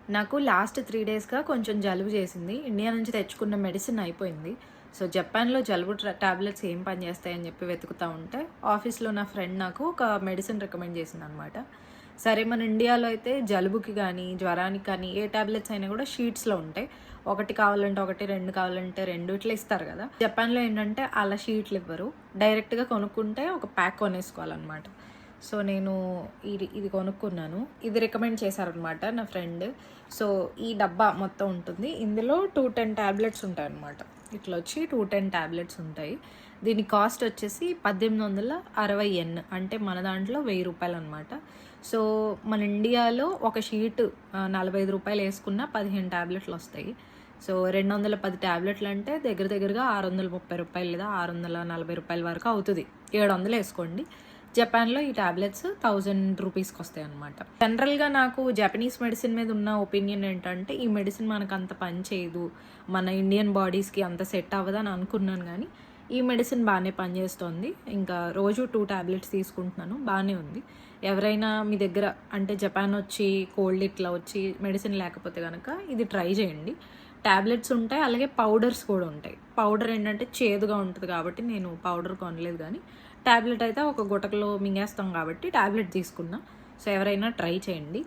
నాకు లాస్ట్ 3 డేస్‌గా కొంచెం జలుబు చేసింది. ఇండియా నుంచి తెచ్చుకున్న మెడిసిన్ అయిపోయింది. సో, జపాన్‌లో జలుబు టాబ్లెట్స్ ఏం పనిచేస్తాయని చెప్పి వెతుకుతా ఉంటే, ఆఫీస్‌లో నా ఫ్రెండ్ నాకు ఒక మెడిసిన్ రికమెండ్ చేసిందనమాట. సరే మన ఇండియాలో అయితే జలుబుకి గానీ, జ్వరానికి కానీ ఏ టాబ్లెట్స్ అయినా కూడా షీట్స్‌లో ఉంటాయి. ఒకటి కావాలంటే ఒకటి, 2 కావాలంటే 2 ఇట్లా ఇస్తారు కదా! జపాన్‌లో ఏంటంటే అలా షీట్లు ఇవ్వరు. డైరెక్ట్‌గా కొనుక్కుంటే ఒక ప్యాక్ కొనేసుకోవాలనమాట. సో, నేను ఇది కొనుక్కున్నాను. ఇది రికమెండ్ చేశారనమాట నా ఫ్రెండ్. సో, ఈ డబ్బా మొత్తం ఉంటుంది. ఇందులో 210 టాబ్లెట్స్ ఉంటాయన్నమాట. ఇట్లా వచ్చి 210 టాబ్లెట్స్ ఉంటాయి. దీని కాస్ట్ వచ్చేసి 1860 యెన్, అంటే మన దాంట్లో రూ. 1000 అనమాట. సో, మన ఇండియాలో ఒక షీట్ రూ. 45 వేసుకున్న 15 టాబ్లెట్లు వస్తాయి. సో, 210 టాబ్లెట్లు అంటే దగ్గర దగ్గరగా రూ. 630 లేదా రూ. 640 వరకు అవుతది. 700 వేసుకోండి. జపాన్‌లో ఈ టాబ్లెట్స్ 1000 రూపీస్‌కి వస్తాయన్నమాట. జనరల్‌గా నాకు జపనీస్ మెడిసిన్ మీద ఉన్న ఒపీనియన్ ఏంటంటే, ఈ మెడిసిన్ మనకంత పని చేయదు, మన ఇండియన్ బాడీస్‌కి అంత సెట్ అవ్వదని అనుకున్నాను గానీ, ఈ మెడిసిన్ బాగానే పనిచేస్తోంది. ఇంకా రోజు 2 టాబ్లెట్స్ తీసుకుంటున్నాను. బాగానే ఉంది. ఎవరైనా మీ దగ్గర అంటే జపాన్ వచ్చి కోల్డ్ ఇట్లా వచ్చి మెడిసిన్ లేకపోతే గనక ఇది ట్రై చేయండి. టాబ్లెట్స్ ఉంటాయి, అలాగే పౌడర్స్ కూడా ఉంటాయి. పౌడర్ ఏంటంటే చేదుగా ఉంటది కాబట్టి నేను పౌడర్ కొనలేదు గానీ, టాబ్లెట్ అయితే ఒక గుటకలో మింగేస్తాం కాబట్టి టాబ్లెట్ తీసుకున్నా. సో, ఎవరైనా ట్రై చేయండి.